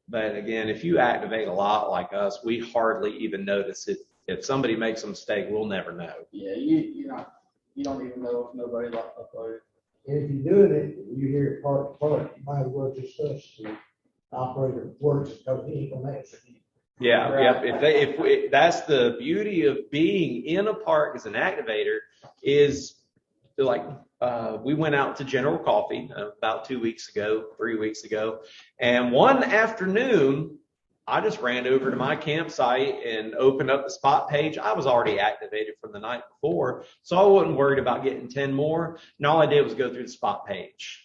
But again, if you activate a lot like us, we hardly even notice it. If somebody makes a mistake, we'll never know. Yeah, you don't even know if nobody uploaded. And if you're doing it, and you hear it part to part, you might as well just touch the operator works because he ain't gonna answer you. Yeah, Right. yep. If that's the beauty of being in a park as an activator is like we went out to General Coffee about 3 weeks ago, and one afternoon I just ran over to my campsite and opened up the spot page. I was already activated from the night before, so I wasn't worried about getting 10 more. And all I did was go through the spot page.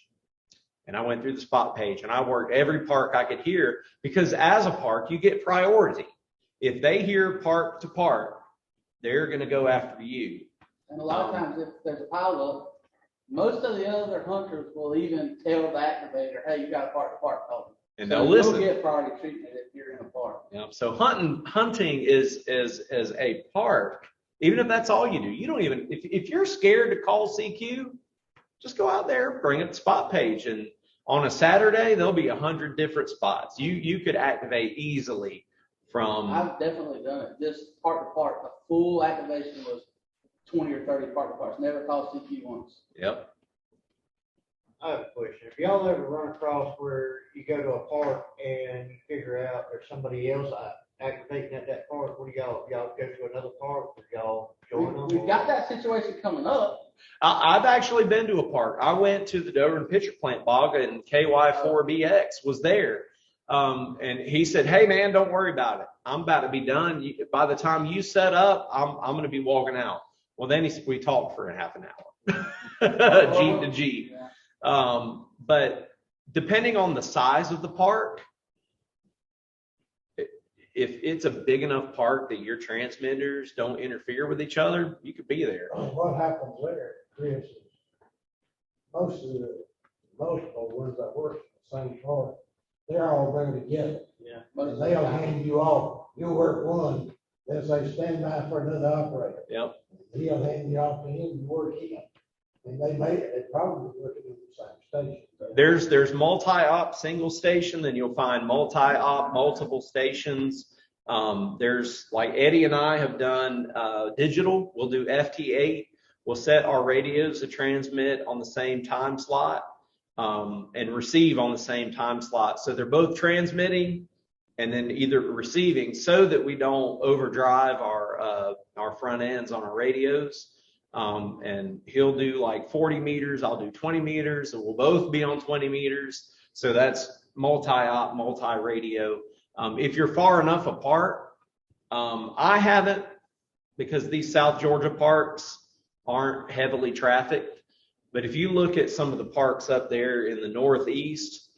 And I went through the spot page and I worked every park I could hear, because as a park, you get priority. If they hear park to park, they're going to go after you. And a lot of times, if there's a pileup, most of the other hunters will even tell the activator, hey, you got a park to park call. And So they'll listen. You'll get priority treatment if you're in a park. Yeah. So hunting is as a park, even if that's all you do, you don't even, if you're scared to call CQ, just go out there, bring up the spot page, and on a Saturday, there'll be 100 different spots. You could activate easily from. I've definitely done it. Just park to park. A full activation was 20 or 30 park to parks. Never called CQ once. Yep. I have a question. If y'all ever run across where you go to a park and you figure out there's somebody else activating at that park, what do y'all go to another park, or y'all join them? We've got that situation coming up. I've actually been to a park. I went to the Dover Pitcher Plant Bog, and KY4BX was there. And he said, hey man, don't worry about it. I'm about to be done. By the time you set up, I'm going to be walking out. Well, then we talked for a half an hour, Jeep to Jeep. Yeah. But depending on the size of the park, if it's a big enough park that your transmitters don't interfere with each other, you could be there. What happens there, Chris, is most of the ones that work at the same park, they're all there together. Yeah. And they'll hand you off. You'll work one, they'll say, stand by for another operator. Yep. He'll hand you off to him, you work him. And they probably working in the same station. There's multi-op single station, then you'll find multi-op multiple stations. There's, like Eddie and I have done digital. We'll do FT8. We'll set our radios to transmit on the same time slot and receive on the same time slot. So they're both transmitting and then either receiving, so that we don't overdrive our front ends on our radios. And he'll do like 40 meters, I'll do 20 meters, and we'll both be on 20 meters. So that's multi-op, multi-radio. If you're far enough apart, I haven't, because these South Georgia parks aren't heavily trafficked. But if you look at some of the parks up there in the Northeast,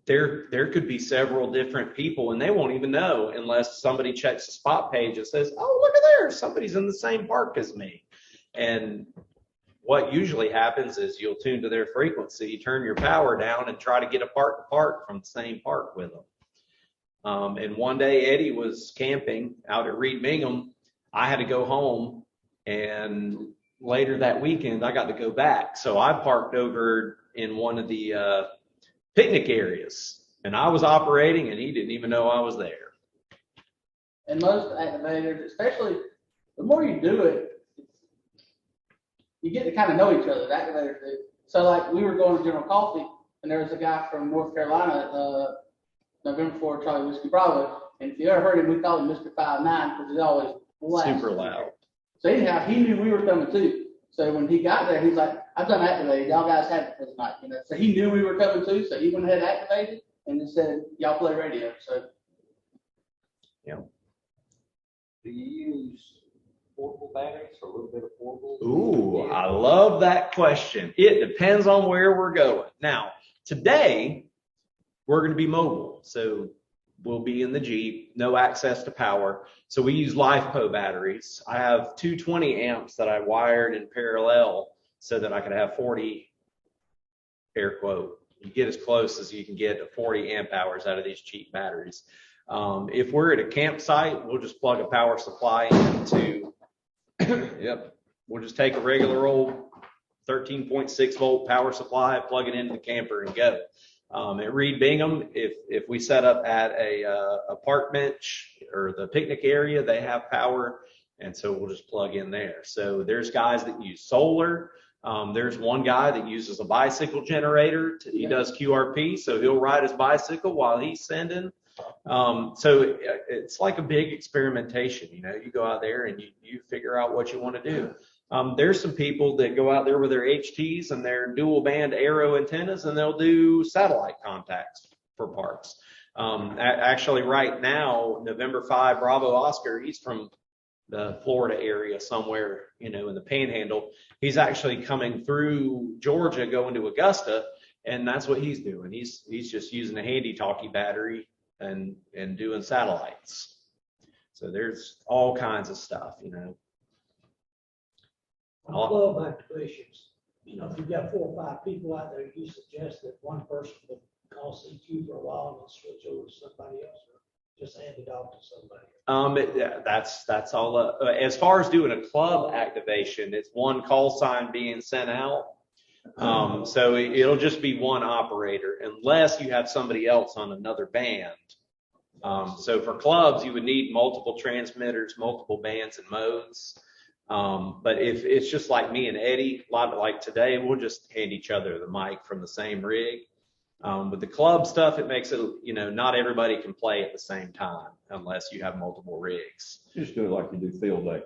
there could be several different people, and they won't even know unless somebody checks the spot page and says, oh, look at there, somebody's in the same park as me. And what usually happens is you'll tune to their frequency, turn your power down, and try to get a park to park from the same park with them. And one day Eddie was camping out at Reed Bingham. I had to go home, and later that weekend I got to go back. So I parked over in one of the picnic areas, and I was operating, and he didn't even know I was there. And most activators, especially the more you do it, you get to kind of know each other. The activators do. So like we were going to General Coffee, and there was a guy from North Carolina, November 4, Charlie Whiskey Bravo, and if you ever heard him, we called him Mr. 5'9" because he's always blasting. Super loud. So anyhow, he knew we were coming too. So when he got there, he's like, I've done activated. Y'all guys have it for the night, you know. So he knew we were coming too. So he went ahead and activated and just said, y'all play radio. So yeah. Do you use portable batteries or a little bit of portable? Ooh, I love that question. It depends on where we're going. Now, today we're going to be mobile. So we'll be in the Jeep, no access to power. So we use LiFePO batteries. I have 220 amps that I wired in parallel so that I could have 40, air quote, you get as close as you can get to 40 amp hours out of these cheap batteries. If we're at a campsite, we'll just plug a power supply into, yep, we'll just take a regular old 13.6 volt power supply, plug it into the camper and go. At Reed Bingham, if we set up at a park bench or the picnic area, they have power, and so we'll just plug in there. So there's guys that use solar. There's one guy that uses a bicycle generator. He does QRP, so he'll ride his bicycle while he's sending. So it's like a big experimentation. You know, you go out there and you figure out what you want to do. There's some people that go out there with their HTs and their dual band aero antennas, and they'll do satellite contacts for parks. Actually, right now, November 5, Bravo Oscar, he's from the Florida area somewhere, in the Panhandle. He's actually coming through Georgia, going to Augusta, and that's what he's doing. He's just using a handy talkie battery and doing satellites. So there's all kinds of stuff, On club activations, if you've got 4 or 5 people out there, you suggest that one person would call CQ for a while and then switch over to somebody else, or just hand it off to somebody? That's all. As far as doing a club activation, it's one call sign being sent out. So it'll just be one operator unless you have somebody else on another band. So for clubs, you would need multiple transmitters, multiple bands and modes. But if it's just like me and Eddie, a lot like today, we'll just hand each other the mic from the same rig. With the club stuff, it makes it, not everybody can play at the same time unless you have multiple rigs. Just do it like you do field day.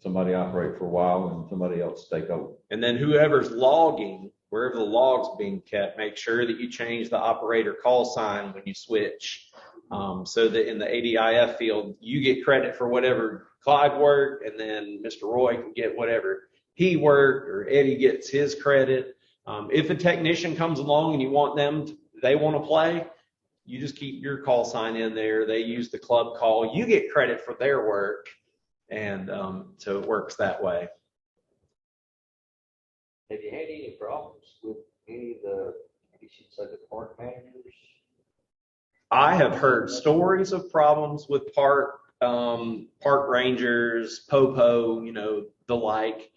Somebody operate for a while and somebody else take over. And then whoever's logging, wherever the log's being kept, make sure that you change the operator call sign when you switch. So that in the ADIF field, you get credit for whatever Clyde worked, and then Mr. Roy can get whatever he worked, or Eddie gets his credit. If a technician comes along and you want they want to play, you just keep your call sign in there. They use the club call. You get credit for their work, and so it works that way. Have you had any problems with any of the, you should say, the park managers? I have heard stories of problems with park rangers, popo, the like.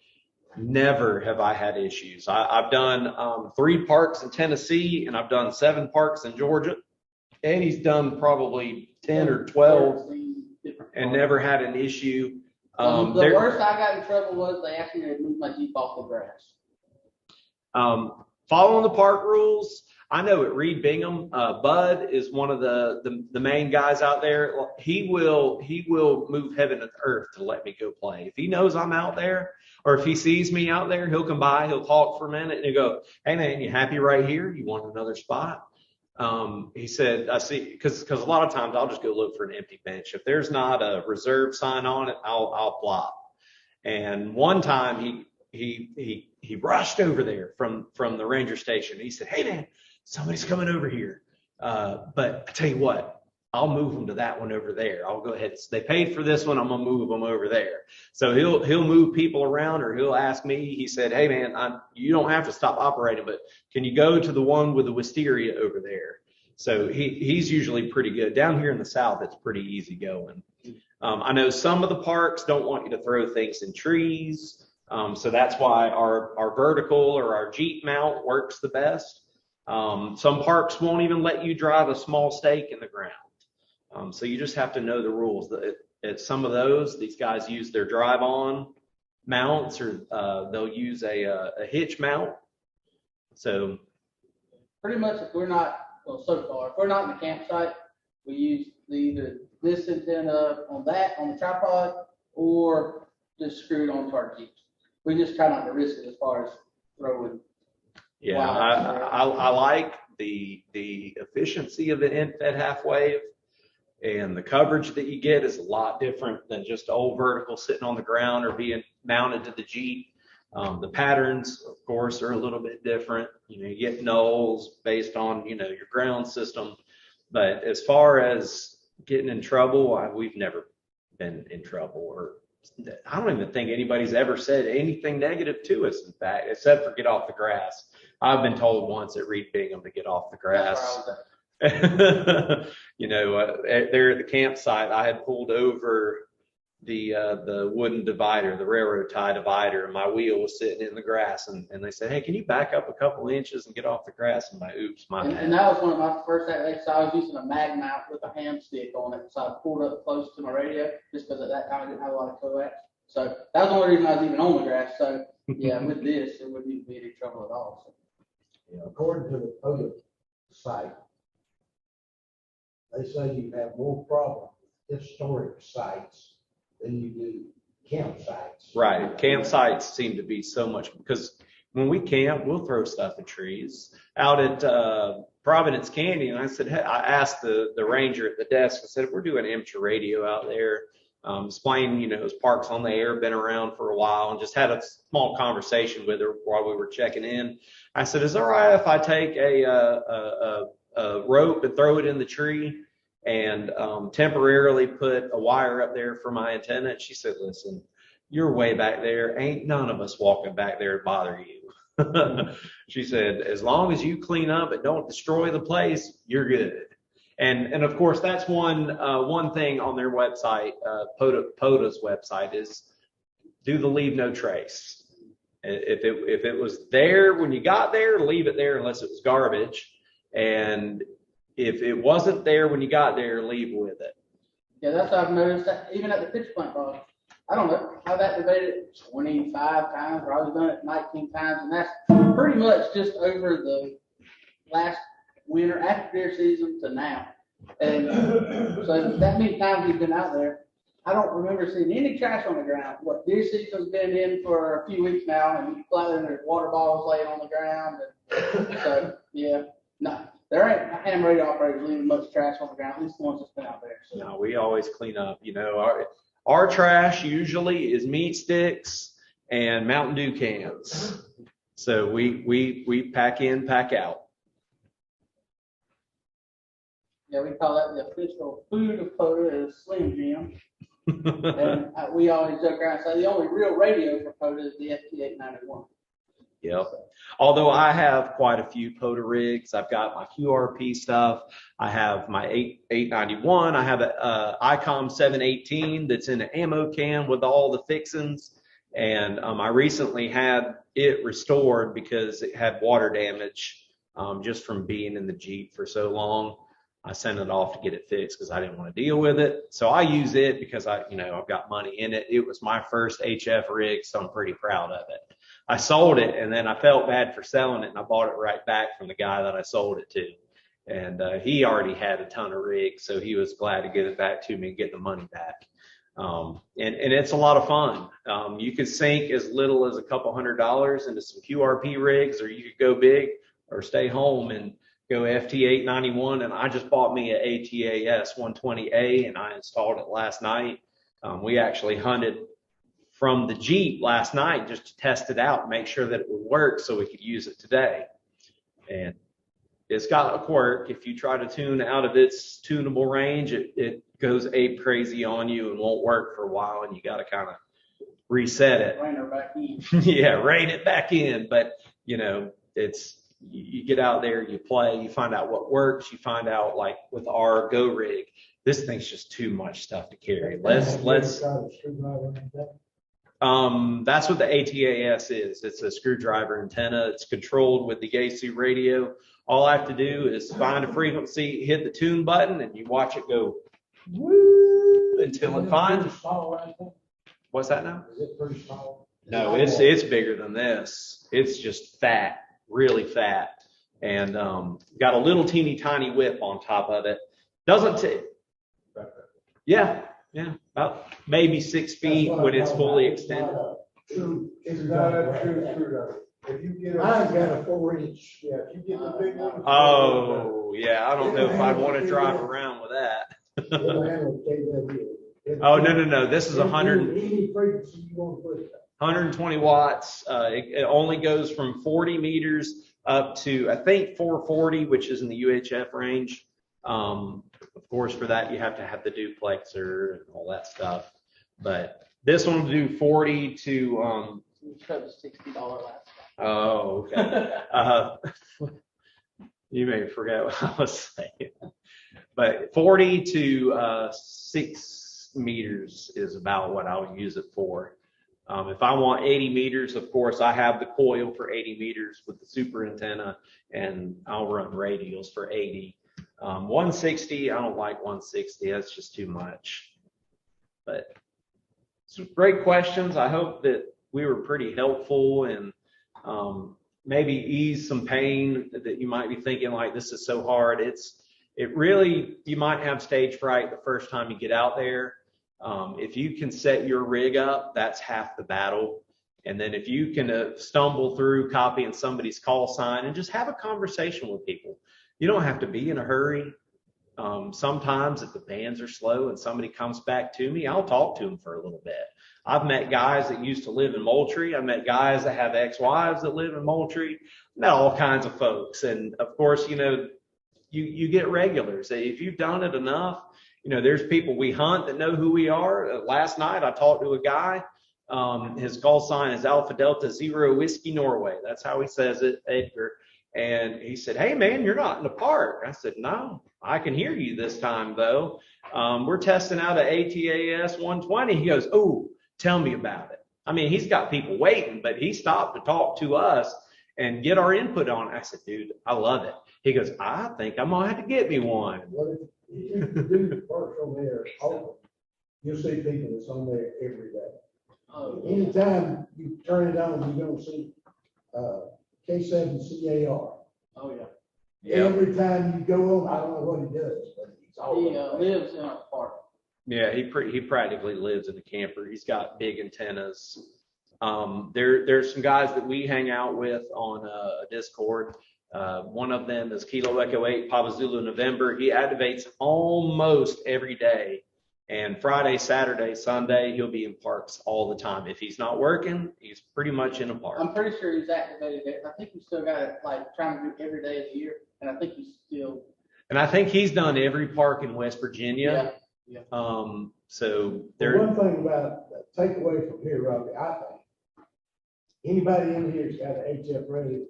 Never have I had issues. I've done 3 parks in Tennessee, and I've done 7 parks in Georgia. Eddie's done probably 10 or 12 and never had an issue. The worst I got in trouble was they asked me to move my Jeep off the grass. Following the park rules, I know at Reed Bingham, Bud is one of the main guys out there. He will move heaven and earth to let me go play. If he knows I'm out there, or if he sees me out there, he'll come by, he'll talk for a minute, and he'll go, "Hey man, you happy right here? You want another spot?" He said, "I see," because a lot of times I'll just go look for an empty bench. If there's not a reserve sign on it, I'll flop. And one time he rushed over there from the ranger station. He said, "Hey man, somebody's coming over here. But I tell you what, I'll move them to that one over there. I'll go ahead. They paid for this one. I'm going to move them over there." So he'll move people around, or he'll ask me. He said, "Hey man, you don't have to stop operating, but can you go to the one with the wisteria over there?" So he's usually pretty good. Down here in the South, it's pretty easy going. I know some of the parks don't want you to throw things in trees. So that's why our vertical or our Jeep mount works the best. Some parks won't even let you drive a small stake in the ground. So you just have to know the rules. At some of those, these guys use their drive-on mounts, or they'll use a hitch mount. So Pretty much, if we're not, so far, if we're not in the campsite, we use either this antenna on the tripod, or just screw it onto our Jeep. We just try not to risk it as far as throwing. yeah, I like the efficiency of the end-fed half wave. And the coverage that you get is a lot different than just old vertical sitting on the ground or being mounted to the Jeep. The patterns, of course, are a little bit different. You get nulls based on, your ground system. But as far as getting in trouble, we've never been in trouble. Or I don't even think anybody's ever said anything negative to us, in fact, except for get off the grass. I've been told once at Reed Bingham to get off the grass. There at the campsite, I had pulled over the wooden divider, the railroad tie divider, and my wheel was sitting in the grass, and they said, "Hey, can you back up a couple inches and get off the grass?" And my bad. And that was one of my first activations. I was using a mag mount with a ham stick on it, so I pulled up close to my radio just because at that time I didn't have a lot of coax. So that was the only reason I was even on the grass. So yeah, with this, there wouldn't even be any trouble at all. So. Yeah, according to the POTA site, they say you have more problems with historic sites than you do campsites. Right. Campsites seem to be so much, because when we camp, we'll throw stuff at trees. Out at Providence Canyon, I said, hey, I asked the ranger at the desk, I said, we're doing amateur radio out there. Explained, his park's on the air, been around for a while, and just had a small conversation with her while we were checking in. I said, is it all right if I take a rope and throw it in the tree and temporarily put a wire up there for my antenna? And she said, listen, you're way back there. Ain't none of us walking back there to bother you. She said, as long as you clean up and don't destroy the place, you're good. And of course, that's one thing on their website, POTA's website, is do the leave no trace. If it was there when you got there, leave it there unless it was garbage. And if it wasn't there when you got there, leave with it. Yeah, that's what I've noticed. That even at the pitch plant bar, I don't know, I've activated 25 times, or I've done it 19 times, and that's pretty much just over the last winter, after deer season to now. And so that many times we've been out there, I don't remember seeing any trash on the ground. What, deer season's been in for a few weeks now, and you fly there and there's water bottles laying on the ground. And so, yeah, no, there ain't ham radio operators leaving much trash on the ground, at least the ones that's been out there. So. No, we always clean up. Our trash usually is meat sticks and Mountain Dew cans. So we pack in, pack out. Yeah, we call that the official food of POTA is Slim Jim. And we always joke around and say the only real radio for POTA is the FT891. Yep. Although I have quite a few POTA rigs. I've got my QRP stuff. I have my 891. I have a ICOM 718 that's in an ammo can with all the fixings. And I recently had it restored because it had water damage just from being in the Jeep for so long. I sent it off to get it fixed because I didn't want to deal with it. So I use it because I've got money in it. It was my first HF rig, so I'm pretty proud of it. I sold it, and then I felt bad for selling it, and I bought it right back from the guy that I sold it to. And he already had a ton of rigs, so he was glad to get it back to me and get the money back. And it's a lot of fun. You could sink as little as a couple $100 into some QRP rigs, or you could go big or stay home and go FT891. And I just bought me an ATAS 120A, and I installed it last night. We actually hunted from the Jeep last night just to test it out and make sure that it would work so we could use it today. And it's got a quirk. If you try to tune out of its tunable range, it goes ape crazy on you and won't work for a while, and you got to kind of reset it. Rein her back in. Yeah, rein it back in. But, you get out there, you play, you find out what works, you find out, like with our Go rig, this thing's just too much stuff to carry. Let's that's what the ATAS is. It's a screwdriver antenna. It's controlled with the Yaesu radio. All I have to do is find a frequency, hit the tune button, and you watch it go woo until it finds. What's that now? Is it pretty small? No, it's bigger than this. It's just fat, really fat, and got a little teeny tiny whip on top of it. Yeah, about maybe 6 feet when it's fully extended. It's not a true screwdriver. If you get I've got a 4-inch. Yeah, if you get the big one. Oh, yeah, I don't know if I'd want to drive around with that. Oh, no. This is 120 watts. It only goes from 40 meters up to, I think, 440, which is in the UHF range. Of course, for that, you have to have the duplexer and all that stuff. But this one will do 40 to. You showed the $60 last time. Oh, okay. You may forget what I was saying. But 40 to 6 meters is about what I'll use it for. If I want 80 meters, of course, I have the coil for 80 meters with the super antenna, and I'll run radials for 80. 160, I don't like 160. That's just too much. But some great questions. I hope that we were pretty helpful and maybe ease some pain that you might be thinking, like, this is so hard. It really, you might have stage fright the first time you get out there. If you can set your rig up, that's half the battle. And then if you can stumble through copying somebody's call sign and just have a conversation with people, you don't have to be in a hurry. Sometimes if the bands are slow and somebody comes back to me, I'll talk to them for a little bit. I've met guys that used to live in Moultrie. I've met guys that have ex-wives that live in Moultrie. I've met all kinds of folks. And of course, you know, you get regulars. If you've done it enough, you know, there's people we hunt that know who we are. Last night I talked to a guy. His call sign is Alpha Delta Zero Whiskey Norway. That's how he says it, Edgar. And he said, "Hey man, you're not in the park." I said, "No, I can hear you this time though. We're testing out a ATAS 120. He goes, "Oh, tell me about it." I mean, he's got people waiting, but he stopped to talk to us and get our input on it. I said, "Dude, I love it." He goes, "I think I'm gonna have to get me one." What if you do the parks on there, you'll see people that's on there every day. Oh, Anytime you turn it on, you're gonna see, K7CAR. oh, yeah. Yeah. Every time you go on, I don't know what he does, but it's He always. lives in a park. Yeah, he practically lives in a camper. He's got big antennas. There's some guys that we hang out with on a Discord. One of them is Kilo Echo 8 Papa Zulu November. He activates almost every day. And Friday, Saturday, Sunday, he'll be in parks all the time. If he's not working, he's pretty much in a park. I'm pretty sure he's activated it. I think he's still got it, like, trying to do every day of the year, and I think he's still. And I think he's done every park in West Virginia. Yeah. So The there. one thing about, take away from here, Robbie, I think, anybody in here's got an HF radio,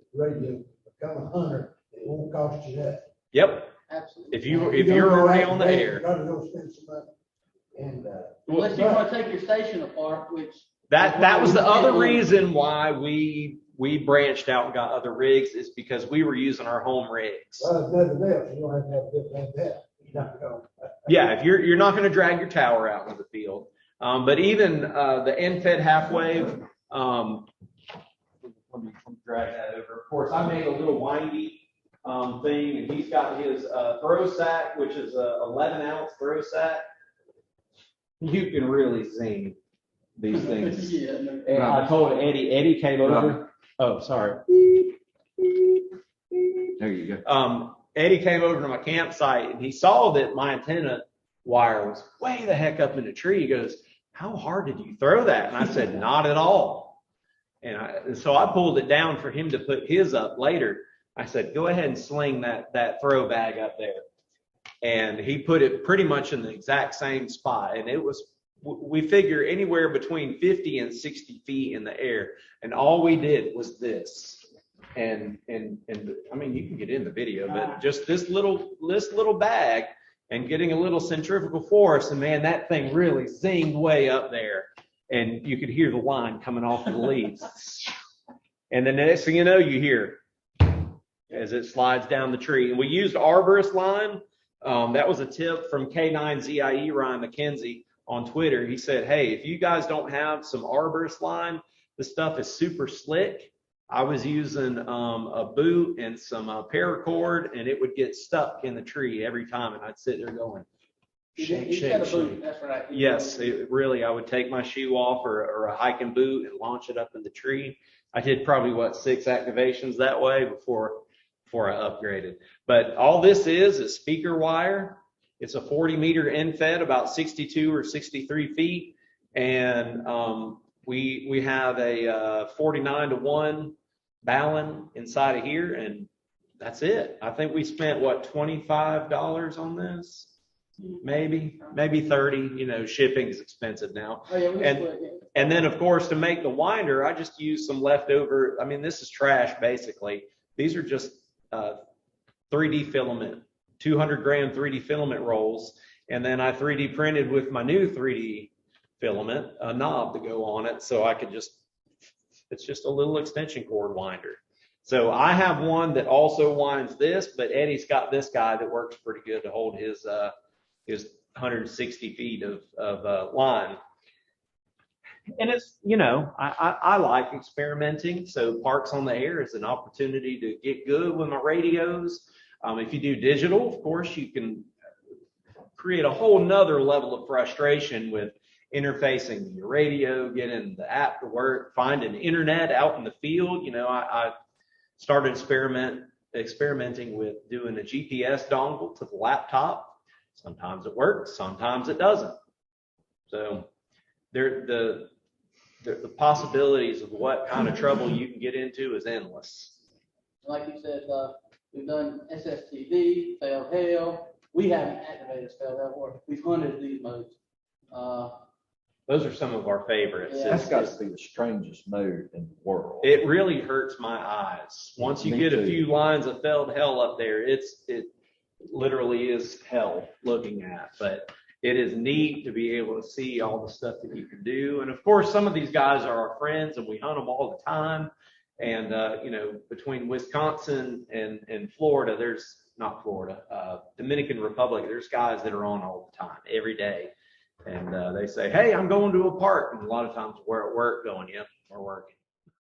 become a hunter, it won't cost you nothing. Yep. Absolutely. If you're already on the air. You gotta go spend some money. And, Unless you want to take your station apart, which. That was the other reason why we branched out and got other rigs, is because we were using our home rigs. well, if nothing else, you don't have to have a different antenna. You don't know. Yeah, if you're not going to drag your tower out into the field. But even the end-fed half wave, let me drag that over. Of course, I made a little windy thing, and he's got his throw sack, which is a 11-ounce throw sack. You can really zing these things. Yeah. And I told Eddie came over. Oh, sorry. There you go. Eddie came over to my campsite and he saw that my antenna wire was way the heck up in the tree. He goes, "How hard did you throw that?" And I said, "Not at all." And so I pulled it down for him to put his up later. I said, "Go ahead and sling that throw bag up there." And he put it pretty much in the exact same spot. And it was, we figure anywhere between 50 and 60 feet in the air. And all we did was this. And I mean, you can get in the video, but just this little bag and getting a little centrifugal force. And man, that thing really zinged way up there. And you could hear the line coming off of the leaves. And then the next thing you know, you hear as it slides down the tree. And we used arborist line. That was a tip from K9ZIE Ryan McKenzie on Twitter. He said, "Hey, if you guys don't have some arborist line, the stuff is super slick." I was using a boot and some paracord, and it would get stuck in the tree every time, and I'd sit there going, shake, shake, shake. That's right. Yes, I would take my shoe off or a hiking boot and launch it up in the tree. I did probably 6 activations that way before I upgraded. But all this is speaker wire. It's a 40-meter end fed, about 62 or 63 feet. And we have a 49-to-1 balun inside of here, and that's it. I think we spent, $25 on this? Maybe 30. Shipping is expensive now. Oh, yeah, and then, of course, to make the winder, I just used some leftover. I mean, this is trash, basically. These are just 3D filament, 200-gram 3D filament rolls. And then I 3D printed with my new 3D filament a knob to go on it, so I could it's just a little extension cord winder. So I have one that also winds this, but Eddie's got this guy that works pretty good to hold his 160 feet of line. And it's, I like experimenting. So Parks on the Air is an opportunity to get good with my radios. If you do digital, of course, you can create a whole nother level of frustration with interfacing your radio, getting the app to work, finding internet out in the field. I started experimenting with doing a GPS dongle to the laptop. Sometimes it works, sometimes it doesn't. So the possibilities of what kind of trouble you can get into is endless. Like you said, we've done SSTV, failed hell. We haven't activated failed hell, or we've hunted these modes. Those are some of our favorites. Yeah. That's got to be the strangest mode in the world. It really hurts my eyes. Once you Me get a too. few lines of failed hell up there, it literally is hell looking at. But it is neat to be able to see all the stuff that you can do. And of course, some of these guys are our friends and we hunt them all the time. And, between Wisconsin and Florida, Dominican Republic, there's guys that are on all the time, every day. And they say, hey, I'm going to a park. And a lot of times we're at work going, yep, we're working.